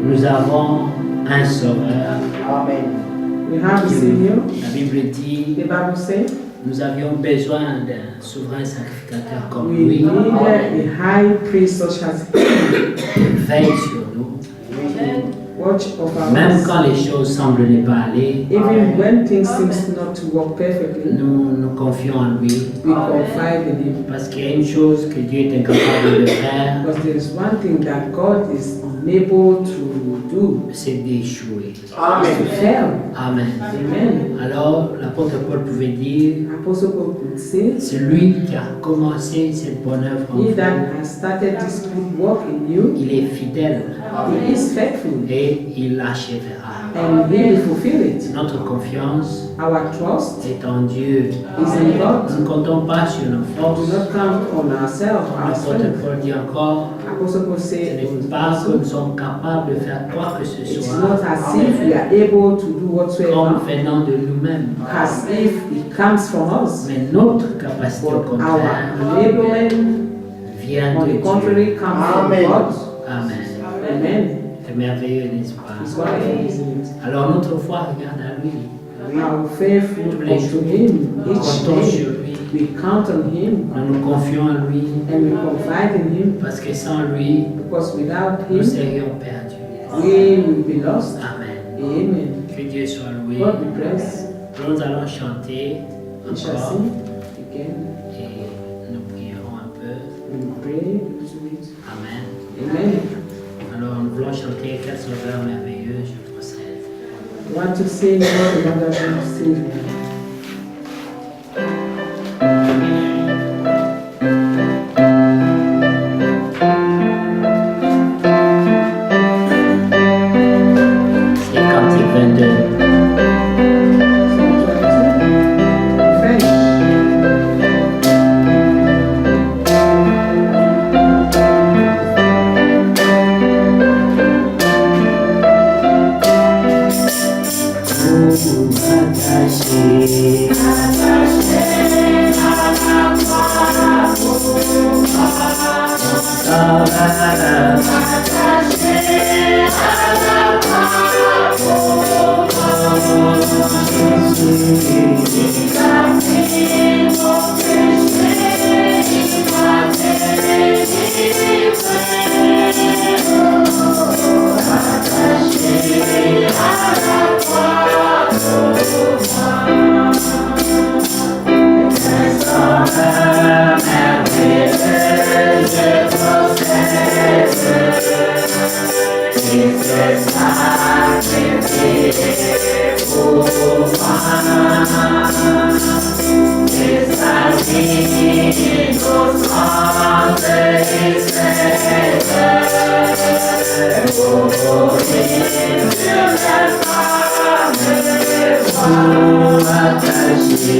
Nous avons un sauveur. Amen. We have a Savior. La Bible dit, The Bible says, nous avions besoin d'un souverain sacrificateur comme we lui, needed a high priest such as qui veille sur nous. watch over Même us. quand les choses semblent ne pas aller, Even when things seem not to work perfectly, nous nous confions en lui. we confide in Him. Parce qu'il y a une chose que Dieu est incapable de faire, Because there is one thing that God is unable to do, c'est d'échouer. is to fail. Amen. Amen. Alors, l'apôtre Paul pouvait dire, Apostle Paul could say, c'est lui qui a commencé cette bonne œuvre en He vous. that has started this good work in you, Il est fidèle He is faithful, et il l'achèvera. and He will fulfill it. Notre confiance Our trust est en Dieu. is in God. Nous ne comptons pas sur nos Do forces. not count on ourselves. L'apôtre Paul dit encore, Apostle Paul ce said, n'est pas que nous sommes capables de faire quoi que ce it's soit not as if we are able to do comme whatsoever, venant de nous-mêmes, as if it comes from us. mais notre capacité au But contraire our enablement, vient on de the Dieu. contrary, comes from God. Amen. Amen. C'est merveilleux, n'est-ce pas? It's wonderful, isn't it? Alors notre foi regarde à lui. Our faith Tous les jours, unto Him nous each comptons day. sur lui. We count on Him Nous nous confions en lui and we confide in Him, parce que sans lui, because without nous Him serions perdus. we will be lost. Amen. Amen. Que Dieu soit loué. God be praised. Nous allons chanter We shall encore sing again. et nous prierons un peu. We will pray to it. Amen. Amen. Alors nous voulons chanter quel sauveur merveilleux, je procède. I want to sing what the wonderful Savior. C'est Cantique 22. French. Attaché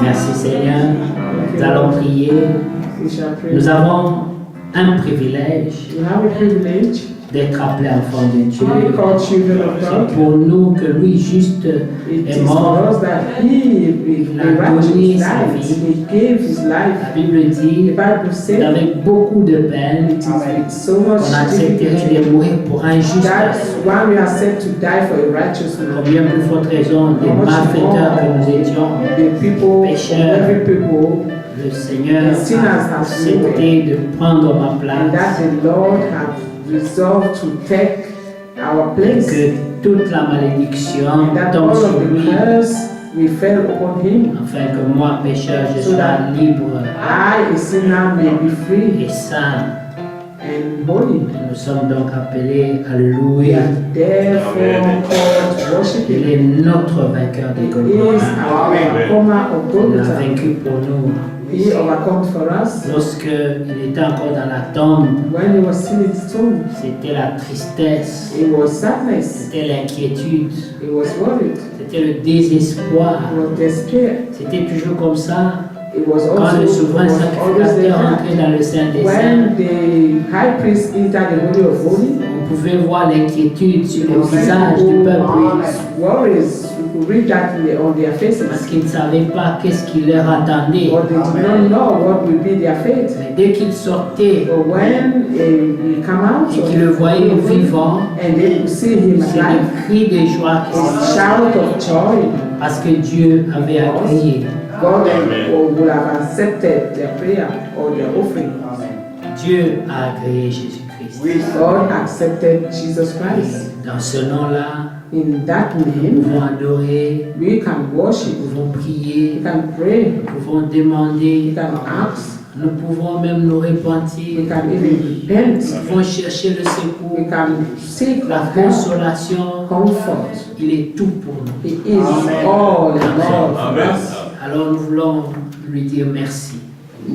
Merci Seigneur. Nous allons prier. We shall pray. Nous avons un privilège We have a privilege d'être appelés enfants de Dieu. to be called children of C'est God. pour nous que lui juste It est is for mort. us that He, with the righteous life, He gave His La life. Bible The dit Bible says qu'avec beaucoup de peine, it is with so much on accepterait difficulty de mourir pour un juste that homme. one we are set to die for a righteous man. Combien plus forte raison des malfaiteurs que nous étions, The people, Pécheurs. every people, le Seigneur The sinners a have accepté de prendre ma and place. that the Lord has resolved to take our Et place. que toute la malédiction And that tombe all sur of the lui, curse we fell upon Him. afin que moi, pécheur, je So sois that libre I, a sinner, may be free et saint. and holy. Et nous sommes donc appelés à le We louer. are therefore called to worship Il Him. est notre vainqueur de He is Golgotha. our overcomer of Il a Golgotha. vaincu pour nous. He overcome for us. Lorsqu'il était encore dans la tombe, When He was still in His tomb, c'était la tristesse, it was sadness. c'était l'inquiétude, He was worried. c'était le désespoir. He was despair. C'était toujours comme ça. It was Quand also le souverain always sacrificateur there. entrait dans le Saint des Saints, When the high priest entered the Holy of Holies, on pouvait voir l'inquiétude sur le when visage du peuple people worries, you could read that on their faces. parce qu'ils ne savaient pas qu'est-ce qui leur attendait. But they did not know what will be their fate. Mais dès qu'ils sortaient But when we come out et qu'ils le voyaient vivant, and they could see him c'est alive, des cris de joie qui a se shout of joy. parce que Dieu avait accueilli. God would have accepted their prayer or their offering. Dieu a agréé Jésus-Christ. God accepted Jesus Christ. Et dans ce nom-là, In that nous name, pouvons adorer, we can nous worship, pouvons we prier, can pray, nous pouvons we demander, can ask, nous pouvons même nous we repentir, can even repent, nous pouvons chercher le we secours, can seek la help, consolation. comfort. Il est tout pour nous. He is all in all for us. Alors nous voulons lui dire merci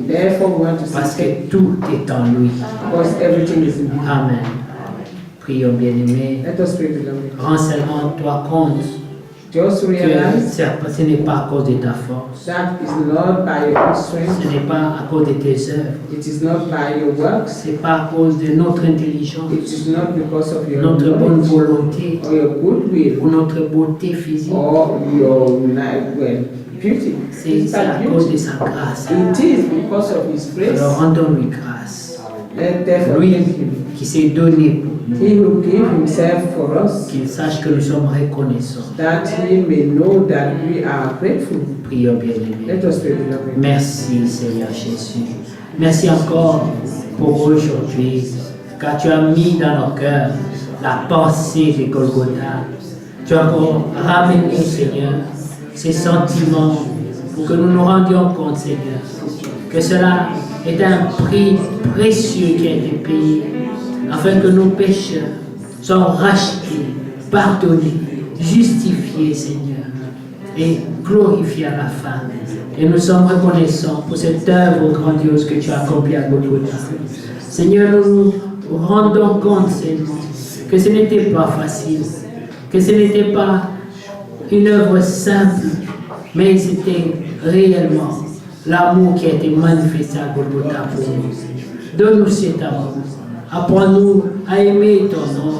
Therefore, we want to parce say que tout est en lui. because everything is in Him. Amen. Prions bien-aimés. Let us pray, beloved. Rends seulement toi compte Just que realize ce n'est pas à cause de ta force, that is not by your own ce strength, n'est pas à cause de tes œuvres, it is not by your works, ce n'est pas à cause de notre intelligence, it is not because of your notre bonne knowledge volonté or your goodwill ou notre beauté physique. or your beauty. C'est It's à that cause de beauty. sa grâce. It is because of His grace. Alors rendons-lui grâce. Let therefore Lui thank Him. qui s'est donné pour nous, He will give Himself for us, qu'il sache que nous sommes reconnaissants. that He may know that we are grateful. Prions bien-aimés. Let us pray, beloved. Merci Seigneur Jésus. Merci encore pour aujourd'hui, car tu as mis dans nos cœurs la pensée de Golgotha. Tu as encore ramené, Seigneur, ces sentiments pour que nous nous rendions compte, Seigneur, que cela est un prix précieux qui a été payé, afin que nos pécheurs soient rachetés, pardonnés, justifiés, Seigneur, et glorifiés à la fin. Et nous sommes reconnaissants pour cette œuvre grandiose que tu as accomplie à Golgotha. Seigneur, nous nous rendons compte, Seigneur, que ce n'était pas facile, que ce n'était pas une œuvre simple, mais c'était réellement l'amour qui a été manifesté à Golgotha pour nous. Donne-nous cet amour. Apprends-nous à aimer ton nom.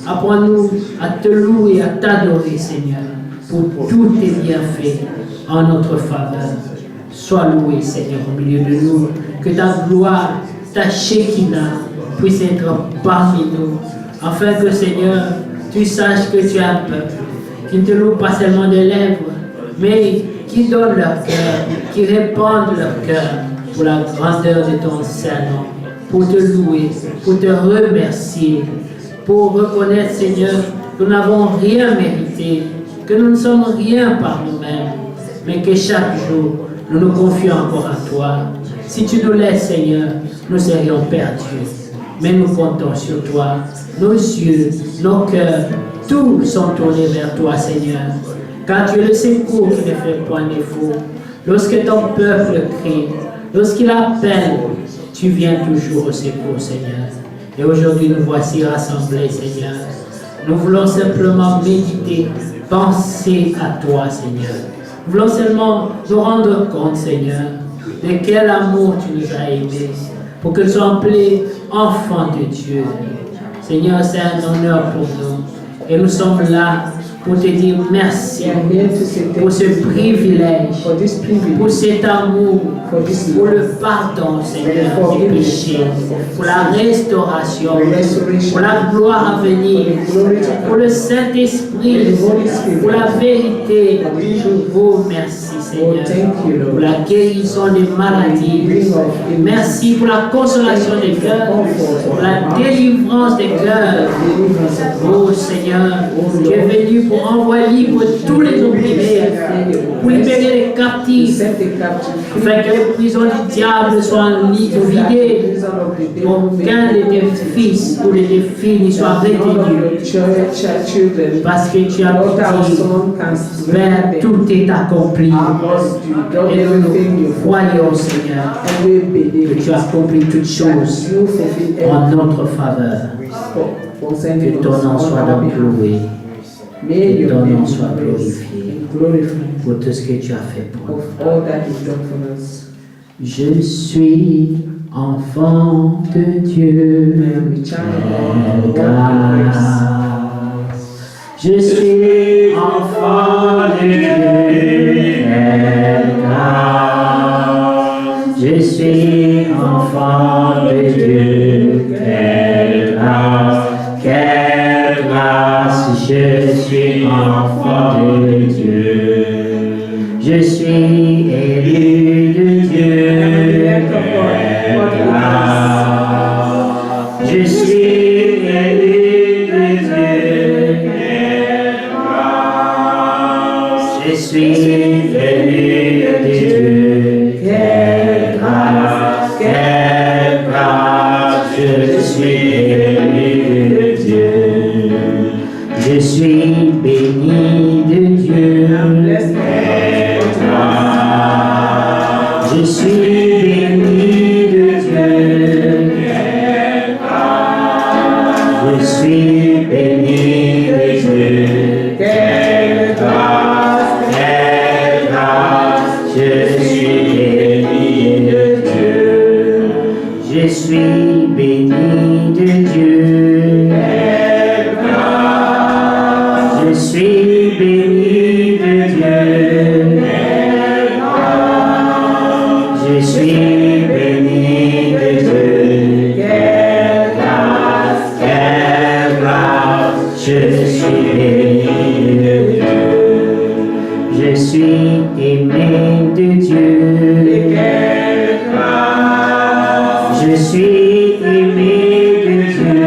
Apprends-nous à te louer, à t'adorer, Seigneur, pour tous tes bienfaits en notre faveur. Sois loué, Seigneur, au milieu de nous. Que ta gloire, ta Shekinah puisse être parmi nous, afin que, Seigneur, tu saches que tu as un peuple qui ne te loue pas seulement des lèvres, mais qui donne leur cœur, qui répandent leur cœur pour la grandeur de ton Saint-Nom, pour te louer, pour te remercier, pour reconnaître, Seigneur, que nous n'avons rien mérité, que nous ne sommes rien par nous-mêmes, mais que chaque jour, nous nous confions encore à toi. Si tu nous laisses, Seigneur, nous serions perdus. Mais nous comptons sur toi. Nos yeux, nos cœurs, tous sont tournés vers toi, Seigneur. Car tu es le secours qui ne fait point défaut. Lorsque ton peuple crie, lorsqu'il appelle, tu viens toujours au secours, Seigneur. Et aujourd'hui, nous voici rassemblés, Seigneur. Nous voulons simplement méditer, penser à toi, Seigneur. Nous voulons seulement nous rendre compte, Seigneur, de quel amour tu nous as aimés, pour que nous soyons appelés enfants de Dieu. Seigneur, c'est un honneur pour nous. Et nous sommes là pour te dire merci pour ce privilège, pour cet amour, pour le pardon, Seigneur, des péchés, pour la restauration, pour la gloire à venir, pour le Saint-Esprit, pour la vérité. Oh, merci, Seigneur, pour la guérison des maladies. Merci pour la consolation des cœurs, pour la délivrance des cœurs. Oh, Seigneur, tu es venu pour envoyer libre tous les opprimés, pour libérer les captifs, afin que les prisons du diable soient vidées, pour qu'un de tes fils ou de tes filles n'y soit retenu. Parce que tu as dit, Père, tout est accompli. Et nous croyons, Seigneur, que tu as accompli toutes choses en notre faveur. Que ton nom soit donc loué. Que ton nom soit glorifié pour tout ce que tu as fait pour nous. Je suis enfant de Dieu. Quelle grâce. Je suis enfant de Dieu. Quelle grâce. Je suis enfant de Dieu. Quelle grâce. Quelle grâce, je suis enfant de Dieu. Je suis élu de Dieu. Quelle grâce. Je suis élu de Dieu. Quelle grâce. Je suis élu de Dieu. Quelle grâce. Quelle grâce. Je suis élu de Dieu. Je suis béni de Dieu. Je suis béni de Dieu. Je suis béni de Dieu. Quelle grâce, quelle grâce. Je suis béni de Dieu. Je suis béni de Dieu. Je suis béni de Dieu. Je suis béni de Dieu. Quelle grâce, quelle grâce. Je suis béni de Dieu. Je suis aimé de Dieu. Quelle grâce. Je suis aimé de Dieu.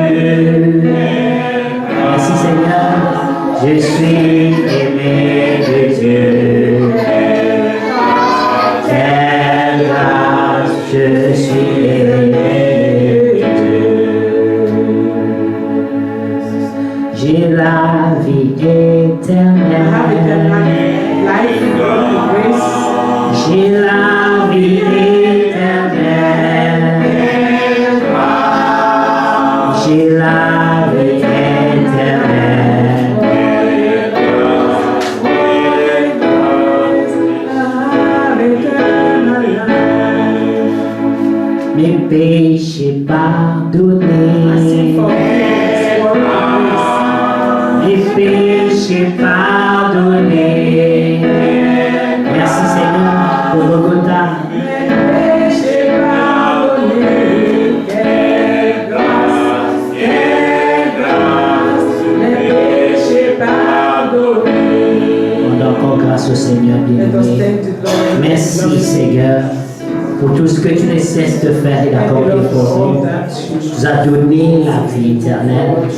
Merci Seigneur. Je suis aimé de Dieu. Quelle grâce. je suis aimé. J'ai la vie éternelle. J'ai la vie éternelle. J'ai la vie éternelle. Mes péchés pardonnés. Mes péchés pardonnés. Merci Seigneur pour Golgotha. Mes péchés pardonnés. Quelle grâce, quelle grâce. Mes péchés pardonnés. On donne encore grâce au Seigneur bien-aimé. Merci Seigneur pour tout ce que tu ne cesses de faire et d'accorder pour nous. Tu nous as donné la vie éternelle. Tu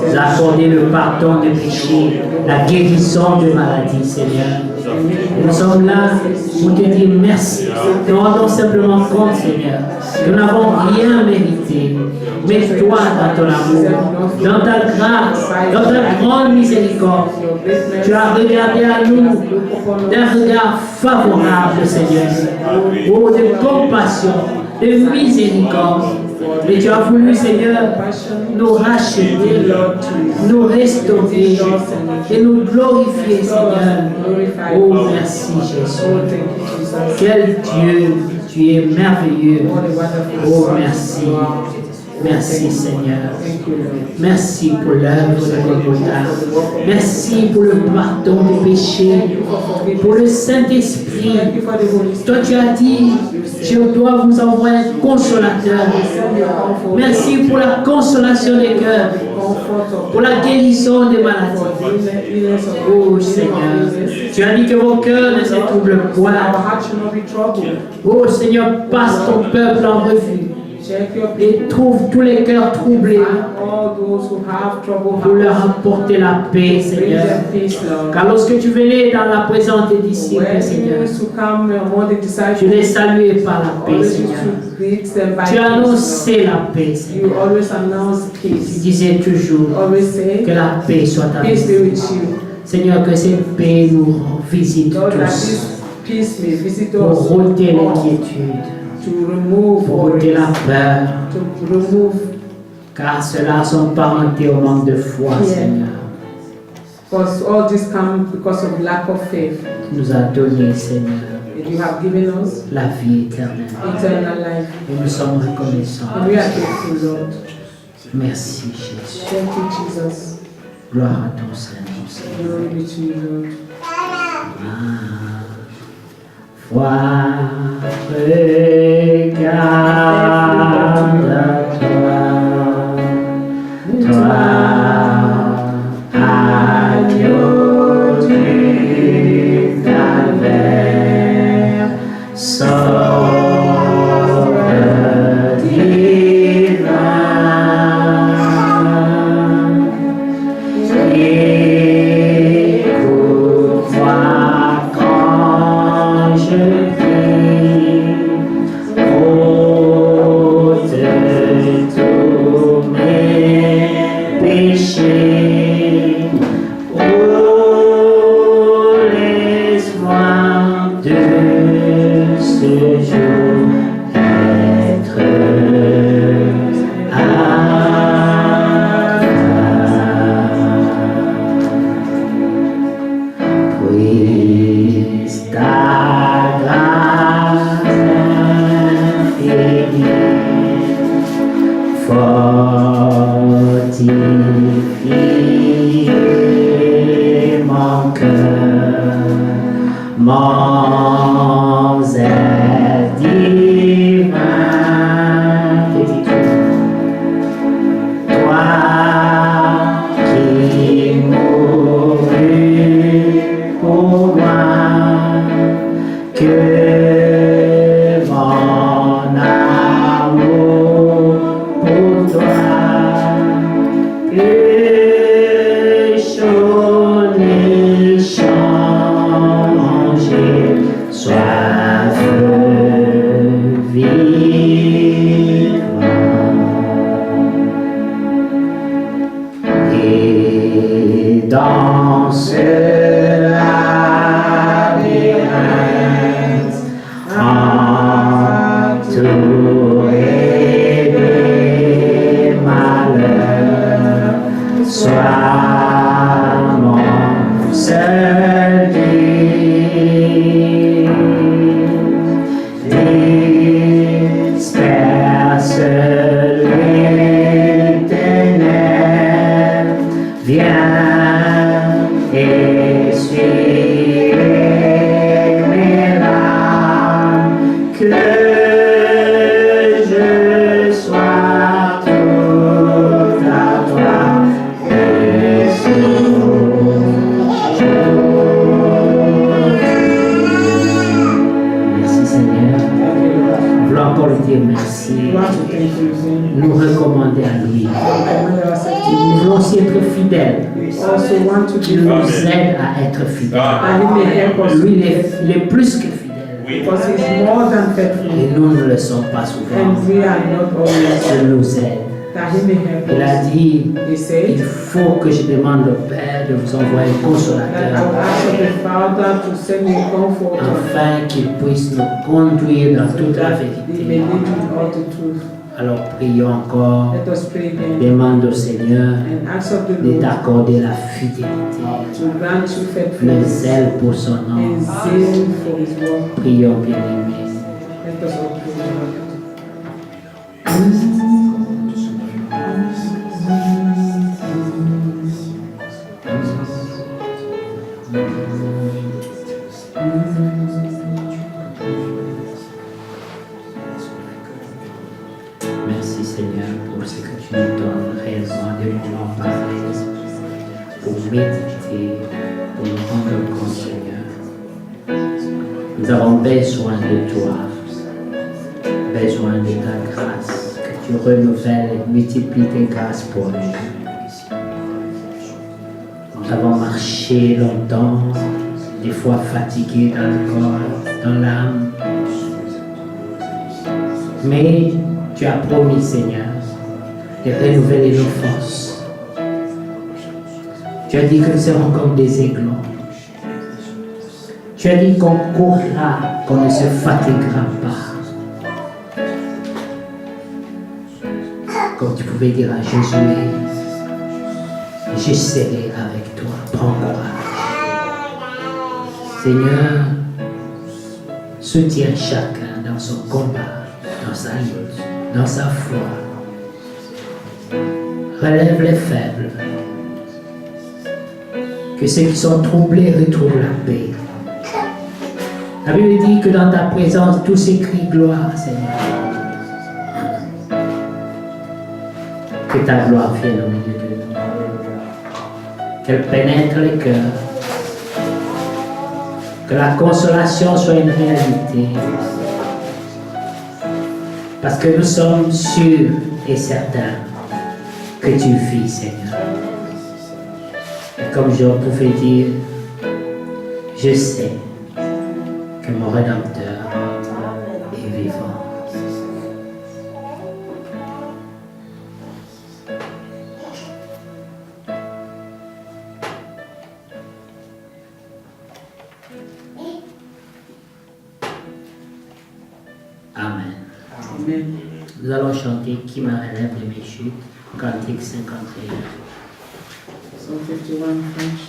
nous as accordé le pardon de péché, la guérison de maladie, Seigneur. Nous sommes là pour te dire merci. Nous rendons simplement compte, Seigneur, que nous n'avons rien mérité. Mais toi, dans ton amour, dans ta grâce, dans ta grande miséricorde, tu as regardé à nous d'un regard favorable, Seigneur. Oh, de compassion, de miséricorde. Et tu as voulu, Seigneur, nous racheter, nous restaurer et nous glorifier, Seigneur. Oh, merci, Jésus. Quel Dieu, tu es merveilleux. Oh, merci. Merci Seigneur. Merci pour l'œuvre de Golgotha. Merci pour le pardon des péchés. Pour le Saint-Esprit. Toi tu as dit, je dois vous envoyer un consolateur. Merci pour la consolation des cœurs. Pour la guérison des maladies. Oh Seigneur. Tu as dit que vos cœurs ne se troublent point. Oh Seigneur, passe ton peuple en revue. Et trouve tous les cœurs troublés pour leur apporter la paix, Seigneur. Car lorsque tu venais dans la présence des disciples, Seigneur, tu les saluais par la paix, Seigneur. Tu annoncé la paix, Seigneur. Tu disais toujours que la paix soit avec nous. Seigneur, que cette paix nous visite tous pour ôter l'inquiétude, pour ôter la peur, car cela sont parentés au manque de foi, Seigneur. Because all this comes because of lack of faith. Tu nous as donné, Seigneur, And you have given us la vie éternelle. eternal life. Et nous sommes reconnaissants. And we are grateful, Lord. Merci, Jésus. Thank you, Jesus. Gloire à ton Seigneur. Glory be to you, Lord. Regarde toi, agneau du calvaire, sauveur divin. Écoute-moi quand je prie, ôte tous mes péchés. Oh, laisse-moi de ce jour être à toi. Puisse ta grâce infinie fortifier mon cœur, mon zèle divin. Que dis-tu? Toi qui mourus pour moi, que mon amour pour toi, que jours et des malheurs. Sois mon seul guide. Disperse les ténèbres. Viens essuyer mes larmes. Que je sois tout à toi. Merci Seigneur. Nous voulons encore lui dire merci. We want to thank you, Seigneur. Nous recommander à lui. We commend ourselves to Nous you. voulons aussi être fidèles. We also want to Il be nous faithful. aide à être fidèles. And He may help us Lui, il est plus que fidèle. because He's more than faithful. Et nous ne le sommes pas souvent. And we are not always. Il nous aide. That He may help Il a us. dit, He said il faut que je demande au Père de vous envoyer un that I consolateur will ask of the Father to send me comforter afin qu'il puisse nous conduire dans toute la that He may vérité. lead with all the truth. Alors prions encore, Let us pray again demande au Seigneur and ask of the de Lord t'accorder la fidélité, to grant you le faithfulness zèle pour son nom. and zeal for His work. Prions bien-aimés. Let us all pray. Merci Seigneur pour ce que tu nous donnes réellement de moments pareils, pour méditer, pour nous rendre compte Seigneur. Nous avons besoin de toi, besoin de ta grâce, que tu renouvelles et multiplies tes grâces pour nous. Nous avons marché longtemps, des fois fatigués dans le corps, dans l'âme. Mais tu as promis, Seigneur, de renouveler nos forces. Tu as dit que nous serons comme des aiglons. Tu as dit qu'on courra, qu'on ne se fatiguera pas. Comme tu pouvais dire à Josué, je serai avec toi, prends courage. Seigneur, soutiens chacun dans son combat, dans sa lutte, dans sa foi. Relève les faibles. Que ceux qui sont troublés retrouvent la paix. La Bible dit que dans ta présence, tous s'écrient gloire, Seigneur. Que ta gloire vienne au milieu de nous. Qu'elle pénètre les cœurs. Que la consolation soit une réalité. Parce que nous sommes sûrs et certains que tu vis, Seigneur. Et comme Job pouvait dire, je sais que mon Rédempteur est vivant. Amen. Amen. Nous allons chanter Qui me relève de mes chutes, cantique 51. Psalm 51 French.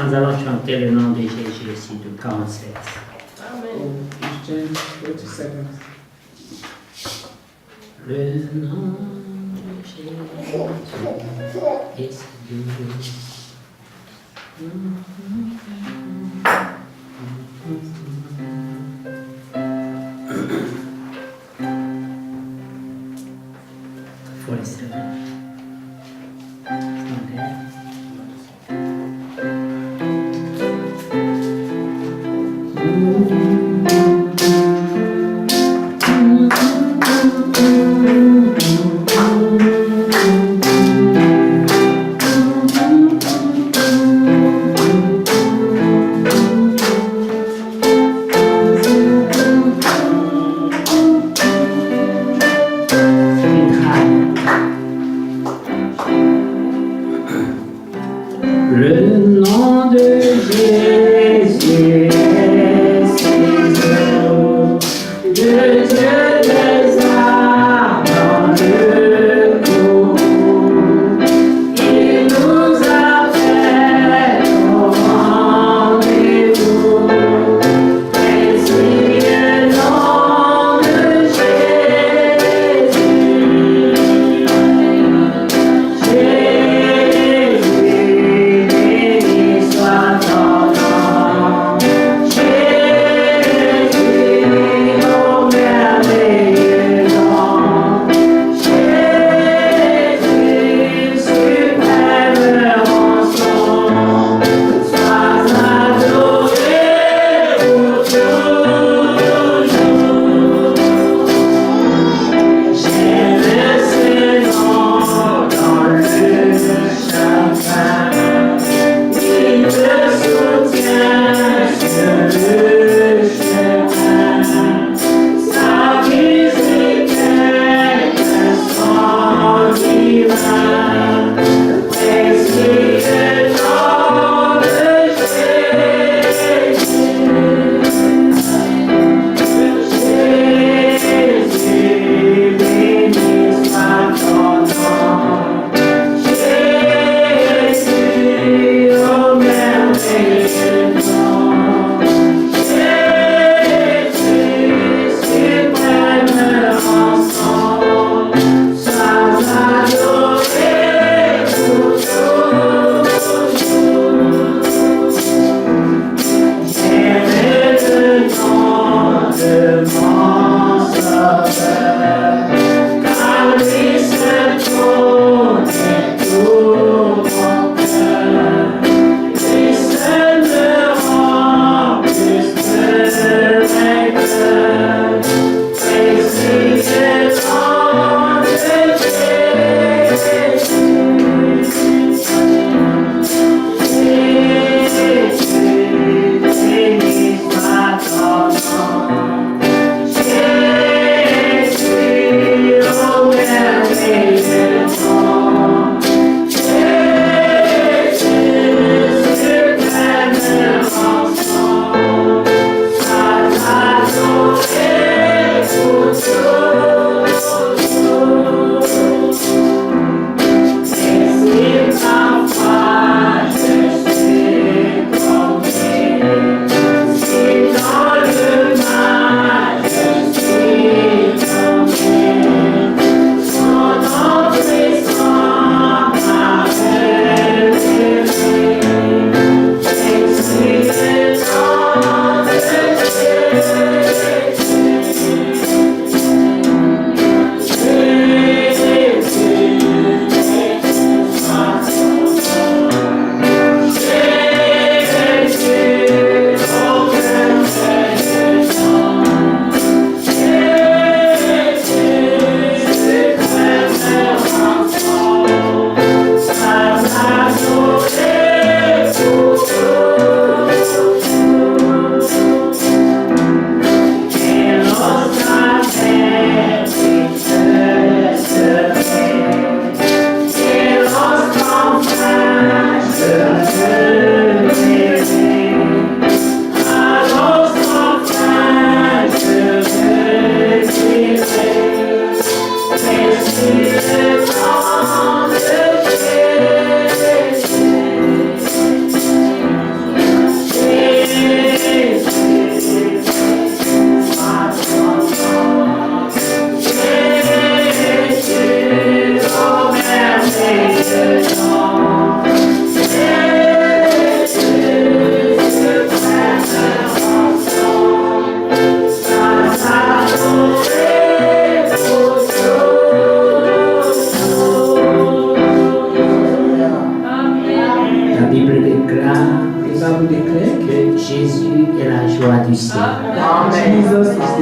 Nous allons chanter le nom de Jésus aussi de 47. Oh, James 47. Le nom de Jésus est si doux. Faut les serrer. Attendez.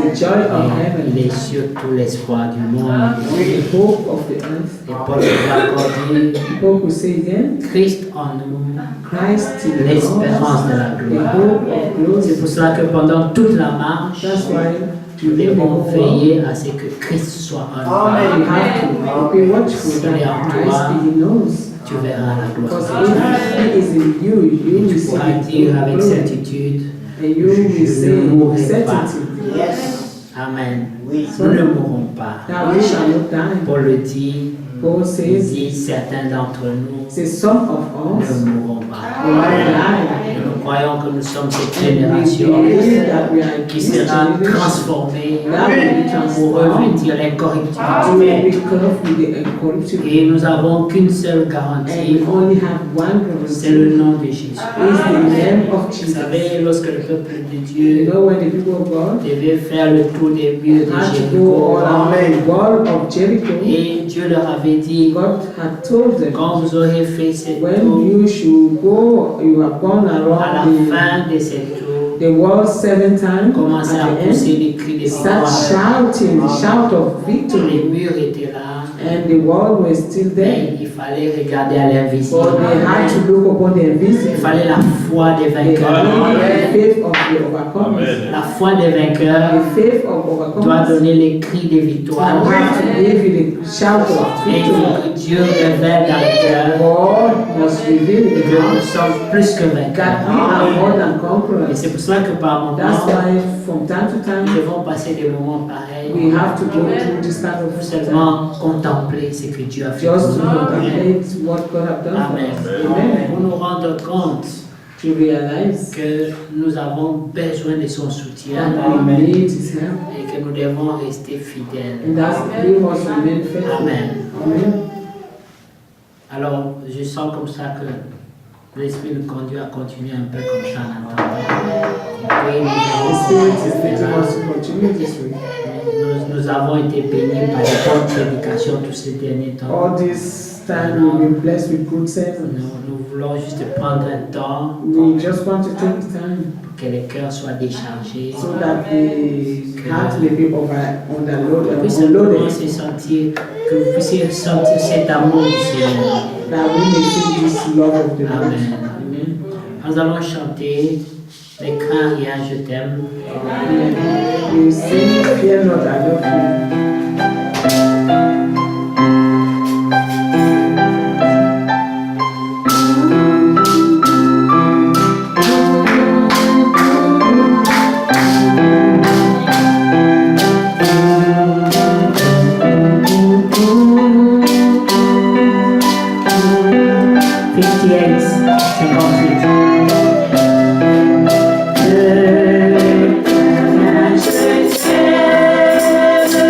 the joy of Et heaven, il est surtout l'espoir du monde. the hope of the earth. Et Paul va encore dire, Paul could say again, Christ en nous, Christ in l'espérance de la us, the gloire. hope of glory. C'est pour cela que pendant toute la marche, That's why nous devons veiller à ce que Christ soit en nous. we have to be watchful that Christ he knows. Tu verras la gloire. Because if he is in you, you Et will tu see pourras the dire avec glory. certitude, And you will je say ne mourrai with pas. certainty Amen. Nous ne mourrons pas. that we shall not die. Paul le dit, Paul il says, dit, certains d'entre nous say some of us ne mourront pas. will not die. Et nous croyons que nous sommes cette And we génération believe that we are qui this sera generation transformée that will be pour transformed revêtir to l'incorruptibilité. be covered with the incorruptible. Et nous n'avons qu'une seule And garantie, we only have one c'est le guarantee. nom de Jésus. Is the name of Vous Jesus. savez, lorsque le peuple de You Dieu know when the people of God devait faire le tour des murs de had to go Jéricho, all around the wall of Jericho, et Dieu leur avait dit, God had told them, quand vous aurez fait cette when tour, you should go, you have gone à la around fin de cette tour, the wall 7 times. commencez à At the pousser end, des cris de start victoire. shouting, the shout of victory. Les murs étaient là, And the wall was still there. mais il fallait regarder à l'invisible. But they had to look upon the Il invisible. fallait la foi des They need vainqueurs. the faith of the overcomers. La foi des vainqueurs The faith of doit overcomers. donner les cris de I victoire. have to give you the shout of Et il faut victory. que Dieu révèle dans le cœur God must reveal in the que nous heart sommes plus que that we vainqueurs. are more than Et conquerors. c'est pour cela que par That's moments, why from time to nous time devons passer des moments pareils we have to go through this kind pour of seulement contempler ce que Dieu a fait. just to pour nous. contemplate what God has done for Amen. us. Amen. Pour nous rendre compte To realize que nous avons besoin de son soutien that we need His help, et que nous devons rester fidèles. and that we must remain faithful. Amen. Amen. Alors, je sens comme ça que l'Esprit nous conduit à continuer un peu comme ça en attendant. Et puis, The Spirit is leading us to continue this way. nous avons été bénis par de bonnes prédications tous ces derniers temps. All this time we've been blessed with good servants. Nous voulons juste prendre un temps We just want to take time pour que les cœurs soient déchargés. so that the heart may be Que puisse simplement unloaded, se sentir, que vous puissiez sentir cet amour du Seigneur. that we may feel this love of the Lord. Amen. Amen. Nous allons chanter les crains rien, je t'aime. Amen. We sing, fear not, I love you. Je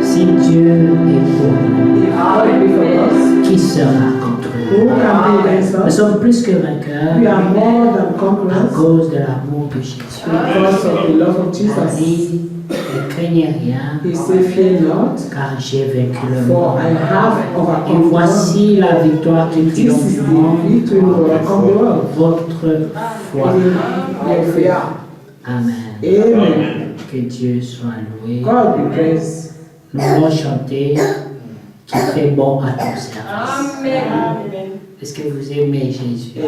Si Dieu est pour nous, qui sera contre Who nous? can be against Nous us? sommes plus que We vainqueurs are more than à conquerors cause de l'amour de Jésus. because of the love of Il Jesus. dit, ne craignez rien, He said, fear not, car j'ai vaincu le for monde. I have Et overcome the world. voici la victoire qui This triomphe is du the monde, victory who overcome the world. votre foi. In your faith. Amen. Amen. Que Dieu soit loué. God be praised. Nous allons chanter qui fait bon à ton service. Est-ce que vous aimez Jésus? We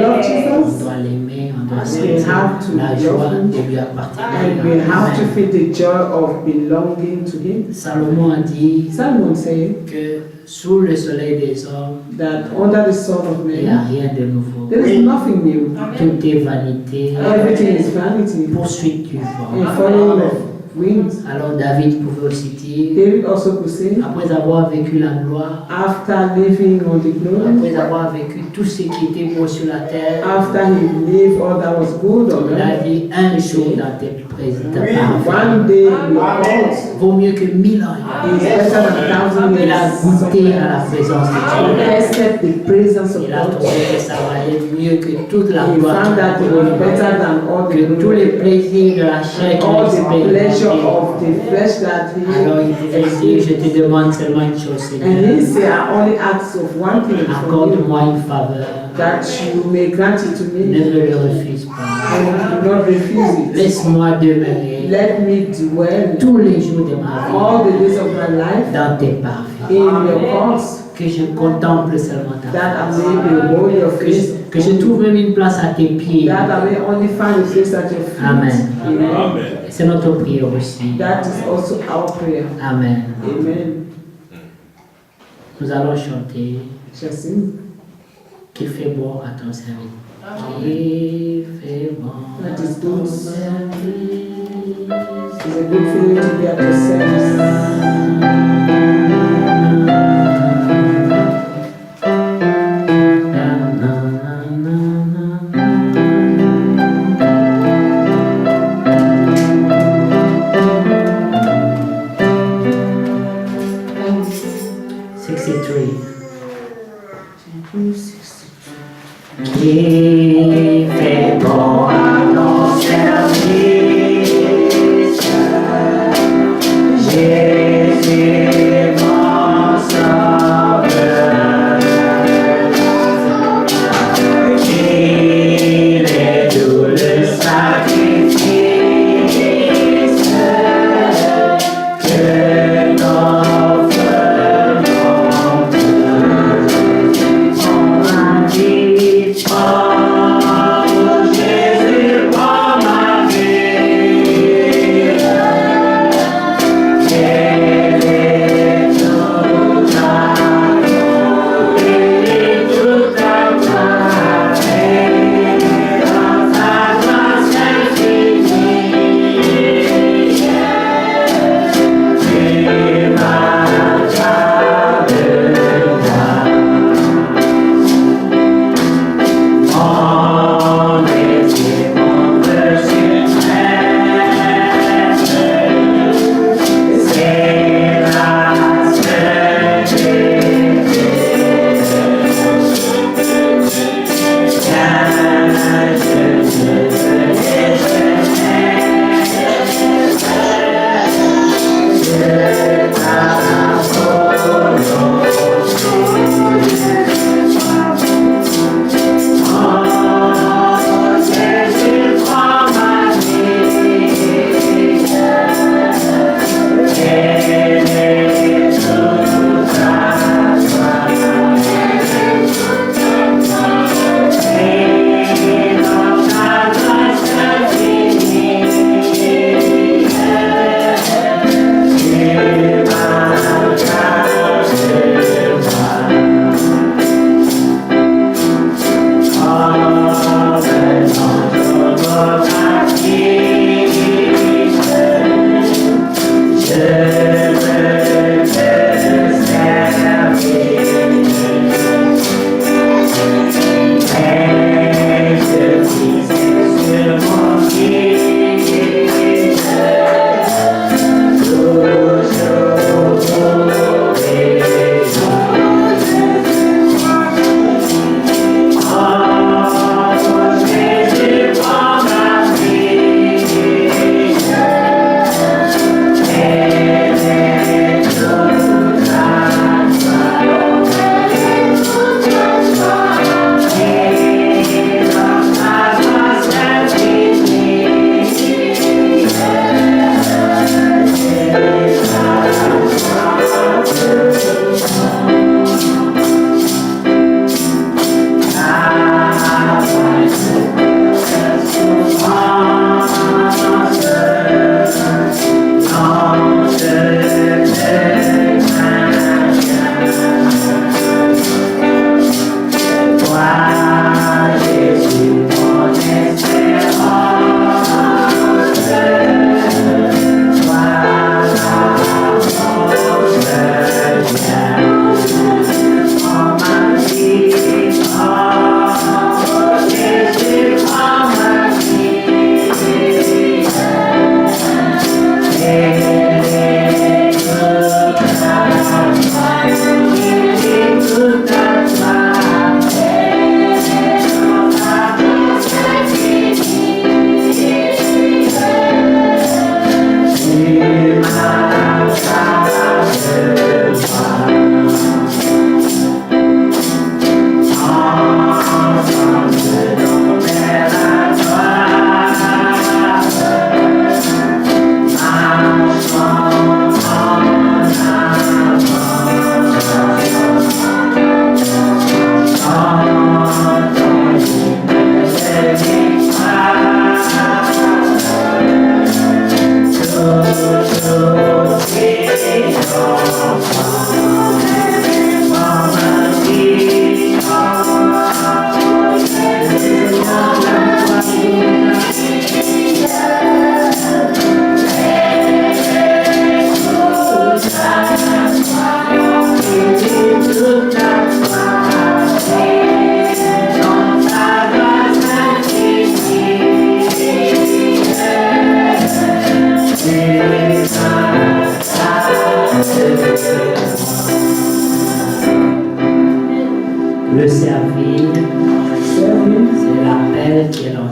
love On Jesus. doit l'aimer, on doit We sentir have to la joie love him. de lui And appartenir. we have to Amen. feel the joy of belonging to Him. Salomon a dit Simon said que sous le soleil des hommes, that under the sun of il n'y a man, rien de nouveau. there is nothing new. Tout est vanité, Everything is vanity poursuite du and vent. following of winds. Alors David pouvait aussi dire, David also could say, après avoir vécu la gloire, after living on the glory, après avoir vécu tout ce qui était beau sur la terre, after he lived all that was good on il a earth, dit un jour dans tes présents. one day in your heart Vaut mieux que 1000 ans. is better than 1,000 Il a years. goûté à la présence de Dieu. Accept the presence of Il a God. trouvé que ça valait mieux que toute la He gloire, found that it was better than all the que tous les plaisirs de la chair qu'il a all the pleasure expérimenté. of the flesh that Alors il pouvait dire, je te demande seulement une chose, And Seigneur. he said, I only ask of one thing from you, Accorde-moi une faveur. that you may grant it to Ne me, me le refuse pas. and do not refuse it. Laisse-moi demeurer Let me dwell tous les jours de ma all vie the days of my life dans tes parvis. in your courts, Que je contemple seulement ta that I face. may behold your face, Que je trouve même une place à tes pieds. that I may only find a place at your feet. Amen. Amen. C'est notre prière aussi. That is also our prayer. Amen. Amen. Nous allons chanter Shall sing. qui fait bon à ton service. Qui fait bon à That is good. ton service. It's a good feeling to be at your service. Qui fait bon à ton service, j'ai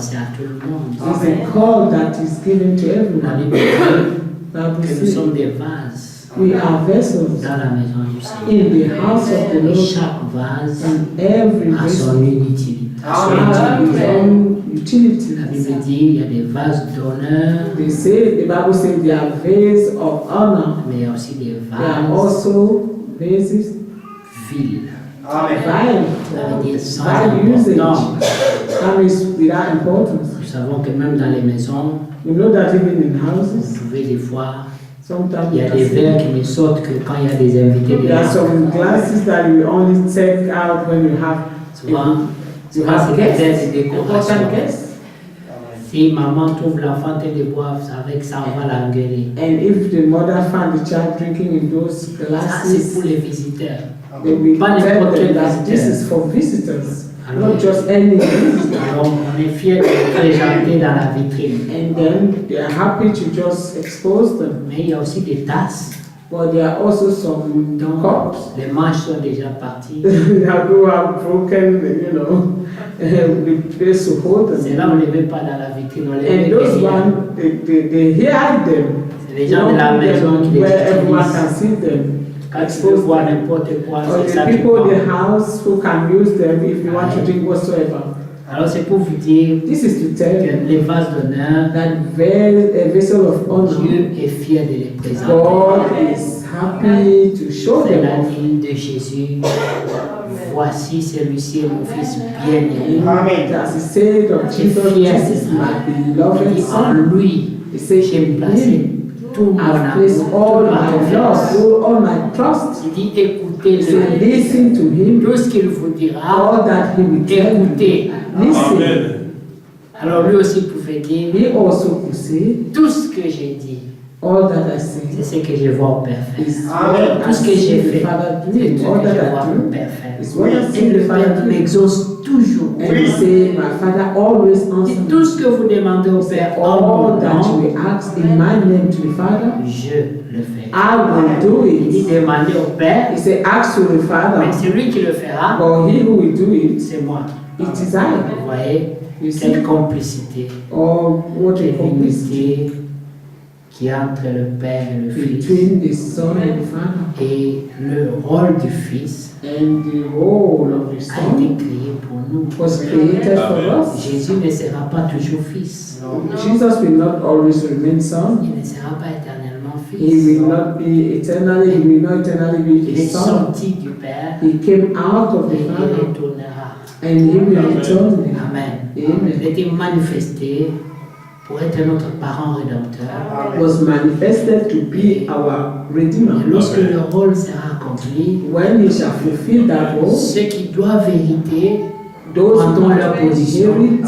lancé à tout le monde. It's a call that is given to La everyone. Bible dit Bible que nous says sommes des vases we are vessels dans la maison du Seigneur. in the house of the Et Lord, chaque vase and every a vessel son utilité. has its own utility. La Bible dit il y a des vases d'honneur, They say, the Bible says they are vases of honor. mais il y a aussi des They are vases also vases vils. vile. Ça veut dire sans Vile usage. importance. That means without importance. Nous savons que même dans les maisons, You know that even in vous houses, pouvez des fois, sometimes il y a des verres qui ne sortent que quand il y a des invités de there are la some glasses that you only take out when you have Souvent, you souvent c'est have des verres guests, de décoration. important guests. Si maman trouve l'enfant et les boire, ça avec ça, on va l'engueuler. And if the mother found the child drinking in those Ça, c'est glasses, pour les visiteurs. they will Pas tell n'importe them quel that this visiteur. is for visitors, Alors, not just any visitor. alors, on est fiers de les présenter dans la vitrine. And then they are happy to just expose them. Mais il y a aussi des tasses But there are also some dont cups les manches sont déjà parties. who have broken, the place to hold them. C'est là on ne les met pas dans la vitrine, on les met And those derrière. ones, they hide them. C'est les gens de la maison qui les where everyone utilisent. can see them. Quand tu veux voir n'importe quoi, Or c'est ça the qui people in the prend. house who can use them if you want to drink whatsoever. Alors c'est pour vous dire This is to tell you que les vases d'honneur, that a vessel of honor, Dieu est fier de les présenter. God is happy to show C'est them la off. ligne de Jésus. Voici celui-ci est mon fils bien-aimé. As he said of Jesus, this is my Il beloved dit en son. lui, He said, j'ai in placé him tout mon I've amour, placed toute all ma my confiance. love, all my trust. Il dit He said, écoutez-le. listen to him, Tout ce qu'il vous dira, all that he will tell you. écoutez. Listen. Alors lui aussi pouvait dire, He also could say, tout ce que j'ai dit, all that I c'est say ce que je vois au Père faire. is what Tout I ce que j'ai see fait, the Father c'est doing. tout All ce que je that vois I au do Père faire. is what I Et see le the Père Father doing. m'exauce toujours. And he say, my Father always Et answers tout me. ce que vous demandez au Père en All mon that you nom, will ask in my name to the Father, je le fais. I will do Il dit it. demandez au Père, He said, ask to the mais Father, c'est lui qui le fera, but he who will do it, c'est moi. it is I. Vous voyez, You see? quelle complicité, Or what a quelle complicity unité qui est entre le Père et le Fils. between the Son and the Father. Et le rôle du Fils And the role of the a été Son créé pour nous. was created for us. Jésus ne sera pas toujours Fils. Jesus will not always remain Son. Il ne sera pas éternellement He Fils. will not be eternally, he will not eternally be Il the est Son. sorti du Père He came out of et the il Father retournera. and he will return. Amen. Amen. Il a été manifesté pour être notre parent rédempteur. Was manifested to be our Et Redeemer. lorsque le rôle sera accompli, When he shall fulfill that role, ceux qui doivent hériter those who prendront leur will position inherit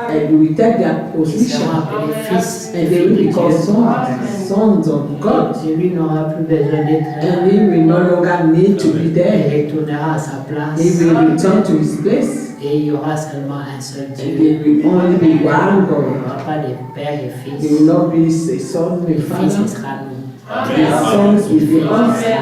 and will take their et position seront appelés fils et and they filles will de be called Dieu. sons of God. Celui n'aura plus besoin d'être là. And he will no longer need to be Il there. retournera à sa place. He will return to his place Et il y aura seulement un seul and Dieu. there will only be one Il n'y God. aura pas de père et There fils. will not be a son and Le fils, father. ce sera nous. The sons will be Ce us sera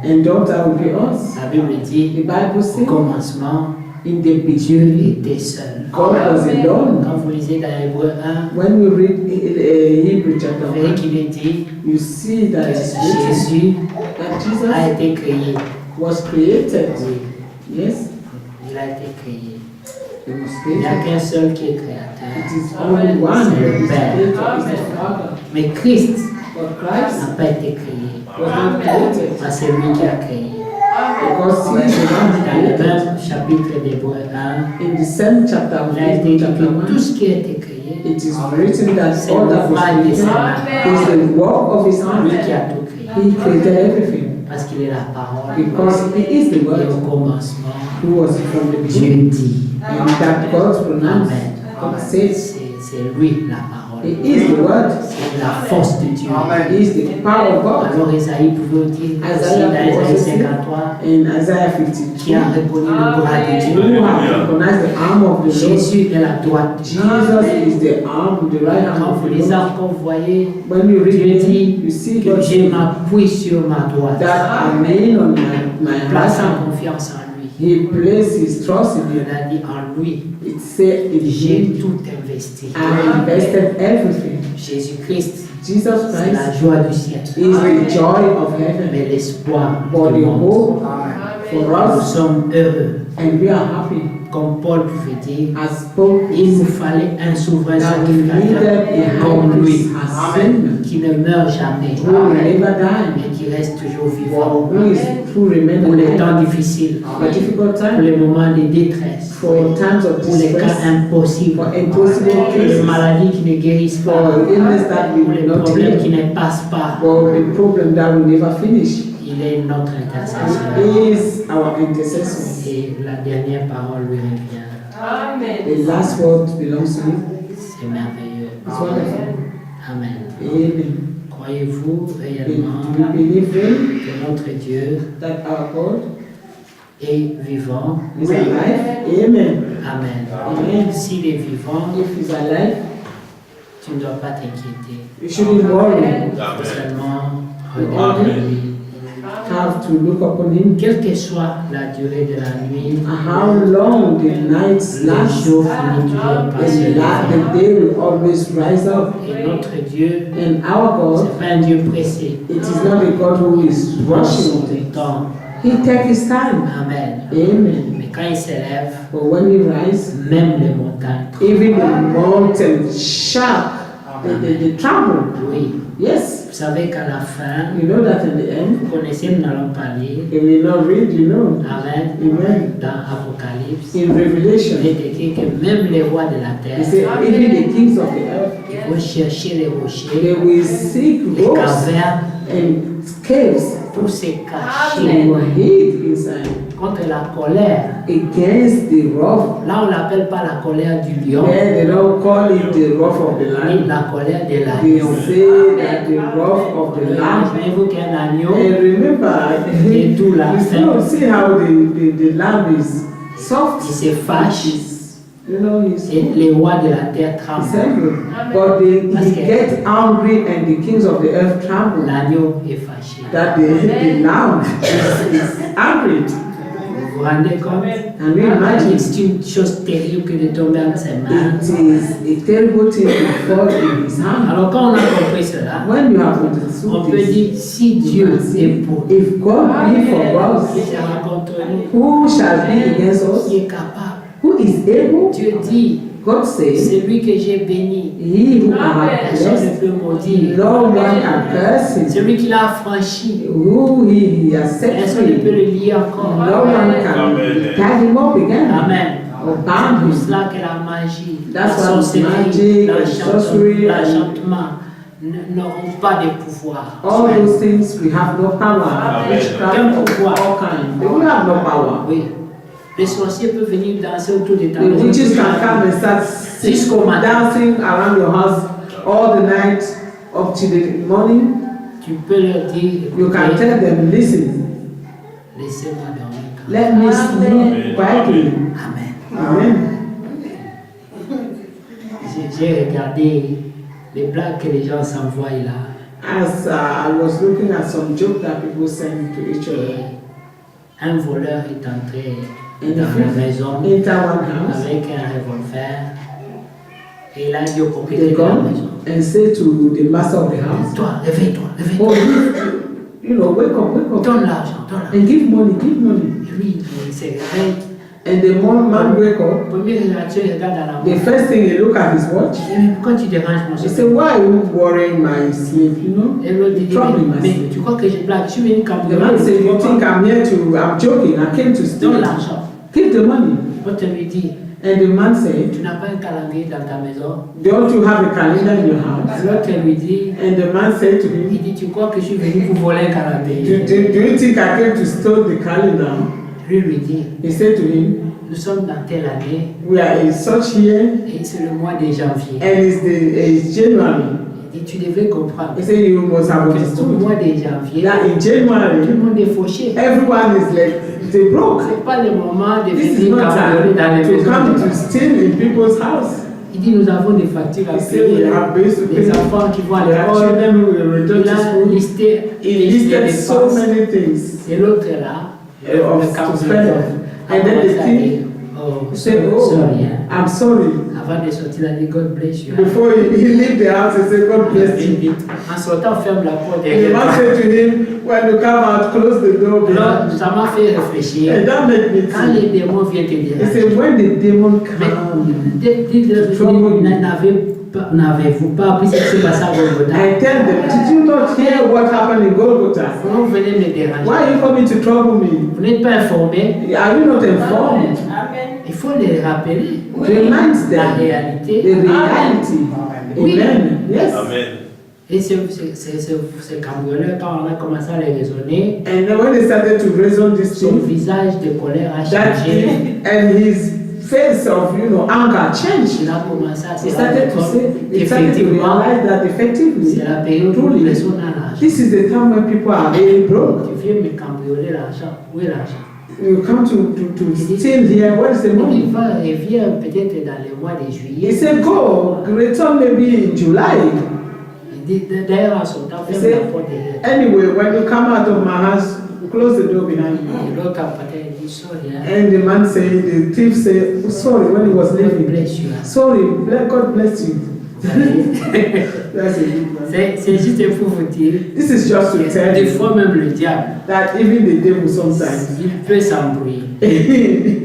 nous. and daughter will be us. La Bible dit, The Bible au says, commencement, in the Dieu beginning, était seul. God was alone. Quand vous lisez dans Hébreu 1, When we read Hebrew chapter vous verrez 1, qu'il est dit you see that que it's written Jésus that a Jesus été créé. was created. Oui, Yes, il a été créé. he was Il n'y a created. qu'un seul qui est créateur. It is only one that is created, is the Father. Mais Christ But Christ n'a pas été créé. was not created C'est lui qui a créé. because he is the one who Dans le created. même chapitre d'Hébreu 1, In the same chapter of il a été Hebrew dit chapter que tout 1, ce qui a été créé, it is written that c'est all that was l'ouvrage de created ses mains. is the work of his Lui qui hand. a tout créé. He created everything Parce qu'il est la parole. because he is the Et word au commencement, who was from the Dieu beginning. dit. And that God pronounced, Amen. God says, C'est lui la parole. he is the word. C'est la force de Dieu. He is the power of God. Alors Isaïe pouvait dire aussi dans Isaïe 53 In Isaiah qui a 53, reconnu le bras de who Dieu. have recognized the arm of the Lord. Jésus est la droite. Jesus is the arm, the right Quand arm vous of the lisez Lord. encore, vous voyez When you read Dieu it, dit you see que God je say m'appuie sur ma droite. that I lean on my right Place hand. en confiance en lui. He placed his trust in Il you. a dit en lui, It said in j'ai him, tout investi. I invested everything. Jésus-Christ, Jesus c'est la Christ joie du ciel. is the joy of heaven. Mais l'espoir For du the monde. hope for Nous us, sommes heureux. and we are happy. Comme Paul pouvait dire, As Paul il nous said, fallait un souverain that we needed sacrificateur a comme high lui, priest as sin, qui ne meurt jamais, who will never die, mais qui reste toujours for vivant who is true remain pour les alive, temps difficiles, for difficult pour times, les moments de détresse, for times of pour les cas distress, impossibles, for impossible pour les cases, maladies qui ne guérissent pas, for illness that pour will les not problèmes qui heal, ne passent pas. for the problem that will never finish. Il est notre intercesseur. He is our intercessor. Et la dernière parole lui revient. The last word belongs to him. C'est merveilleux. It's wonderful. Amen. Amen. Croyez-vous Do réellement you believe him que notre Dieu that our God est vivant? is alive? Amen. Amen. Amen. S'il est vivant, If he's alive, tu ne dois pas t'inquiéter. you shouldn't worry. Seulement, regarde-lui. Have to look upon him. Quelle que soit la durée de la nuit, How long the nights le last, jour finit toujours par se lever. the day will always rise up. Et notre Dieu, And our ce God, n'est pas un Dieu pressé. it is not a God who is Prends rushing son things. temps. He takes his time. Amen. Amen. Mais quand il s'élève, But when he rises, même les montagnes even the mountain shout, they tremble. oui. Yes. Vous savez qu'à la fin, You know that in the end, vous connaissez, nous n'allons pas lire. if we not read, you know. Amen. Amen. Dans Apocalypse, In Revelation, il est écrit que même les rois de la he terre, said, even the kings of the earth, ils vont chercher les they rochers, will seek les rocks cavernes, and caves pour se to cacher hide inside contre la colère. against the wrath. Là, on l'appelle pas la colère du lion, There they don't call it the wrath of the ni lion. la colère de They l'agneau. say that the wrath of the lamb. Imaginez-vous qu'un agneau, And remember, Et tout là, you still see how the lamb is soft. il se fâche You know, he's et les rois de la terre tremblent. angry. But he get angry and the kings of the earth tremble. L'agneau est fâché. That the lamb is angry. Vous vous rendez compte? Can you imagine? C'est une chose terrible que de tomber entre ses mains. It is a terrible thing to fall in his hand. Alors quand on a compris cela, When you have on understood peut this, dire si you Dieu can est say, pour nous, if God be for qui us, sera contre nous? who shall be against us? Qui est capable? Who is able? Dieu dit, God says, c'est lui que j'ai béni. he who I have Personne ne blessed, peut maudire. no one can curse him. Celui qui l'a affranchi, Who he has set personne ne peut free, le lier encore. no one can tie him up again Amen. or C'est bound pour him. cela que la magie, That's la why sorcellerie, magic and sorcery l'enchantement n'auront pas de pouvoir. All those things we have no power. Witchcraft of all kinds. They will have no power. Oui. Les sorciers peuvent venir danser autour de ta The maison. witches can come and start Jusqu'au matin. dancing around your house all the night up to the morning. Tu peux leur dire, You can écoutez, tell them, listen, laissez-moi dormir. let me sleep quietly. Amen. Amen. J'ai regardé les blagues que les gens s'envoient là. As I was looking at some joke that people send to each other, Et un voleur est entré and dans la if maison you enter one house, avec un revolver. Et là, il dit au they propriétaire de la come maison, and say to the master of the house, toi, réveille-toi, réveille-toi. oh, you know, wake up, Donne l'argent, donne l'argent. and give money. Et lui, il se réveille. And the man wake up. Première réaction, il regarde à la The montre. first thing he look at his watch. Il dit, mais pourquoi tu déranges mon He sommeil? said, why are you worrying my sleep, you know? Et l'autre dit, Troubling my mais sleep. tu crois que je blague? Je suis venu The cambrioler. man said, you think I'm here to, I'm joking, I came to Donne steal. l'argent. Keep the money. L'autre lui dit, And the man said, tu n'as pas un calendrier dans ta maison? don't you have a calendar in your house? L'autre lui dit, And the man said to il him, dit, tu crois que je suis venu pour voler un calendrier? do you think I came to steal the calendar? Lui dit, He said to him, nous sommes dans telle année we are in such year, et c'est le mois de janvier. and it's January. Il dit, tu devrais comprendre He said, you must have que au understood mois de janvier, that in tout le January, monde est fauché. everyone is like, they broke. C'est pas le moment de This is venir not cambrioler time dans les to come maisons. to steal in people's house. Il dit, nous avons des factures à He said, we payer. have bills to Les pay. enfants qui vont à We have l'école. children who will return Il to a school. listé He les listed so dépenses. many things Et l'autre est là, le of to cambrioleur. spend. And then the thief oh, said, oh, sorry, hein. I'm sorry. Avant de sortir, il a dit God bless you. Before he leave the house, he said, God bless you. En sortant, ferme la porte And the derrière man toi. said to him, when you come out, close the door. Alors, ça m'a fait réfléchir. And that made me Quand think. les démons viennent te He dire, said, when the demon come, n'avez-vous pas appris ce qui s'est passé à Golgotha? I tell them, did you not hear what happened in Golgotha? Vous venez me déranger. Why are you coming to trouble me? Vous n'êtes pas informés. Are you not informed? Il faut les rappeler. Remind La them réalité. the reality. Oui. Amen. Yes. Amen. Et ces cambrioleurs, quand on a commencé à les raisonner, And then when they started to reason this son thing, visage de colère a that changé. and his face of anger changed. Il a commencé à se He started to rendre say, compte he started to qu'effectivement, realize that effectively, c'est la période où truly, les personnes ont l'argent. this is the time when people are really broke. Tu viens me cambrioler l'argent. Où est l'argent? You come to steal here. Where is the Il money? va revient peut-être dans le mois de He juillet. said, go, return maybe in July. Il dit, d'ailleurs, en son temps, He ferme la said, porte derrière. anyway, when you come out of my house, close the door behind you. Et l'autre appartient, il dit, sorry, hein. And the man said, the thief said, oh, sorry, when he was God leaving. bless you. Hein. Sorry, God bless you. Vous voyez? That's a good one. C'est juste pour vous dire, This is just to tell des you fois même le diable, that even the devil sometimes, il peut s'embrouiller. he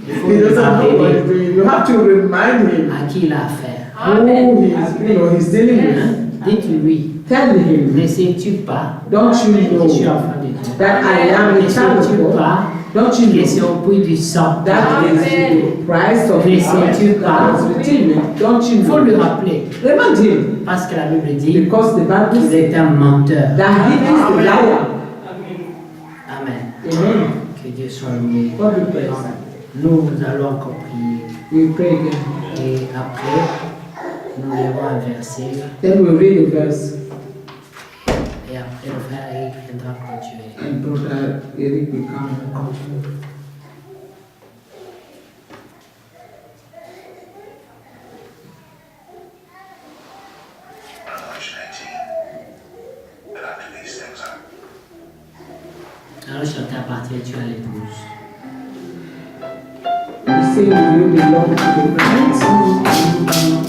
Il faut doesn't lui know what he's rappeler doing. You have to remind him à qui il a affaire. who he's dealing with. Hein? Dites-lui, Tell him, ne sais-tu pas don't you que je suis know enfant de Dieu? that I am Ne a child of sais-tu God? pas Don't you que c'est know au prix du sang? that is the price of Ne his sais-tu that pas? was redeemed? Don't you Il faut lui know? rappeler, Remind him, parce que la Bible dit because the Bible qu'il says est un menteur. that he is the liar. Amen. Amen. Que Dieu soit loué. God be praised. Nous allons encore prier. We pray again. Et après, nous lirons un verset. Then we read the verse, Et après, le frère Eric viendra continuer. and Brother Eric will come and continue. Revelation 18. That after these things Alors, chanter à partir de tu à l'épouse. We sing, you belong to the bride.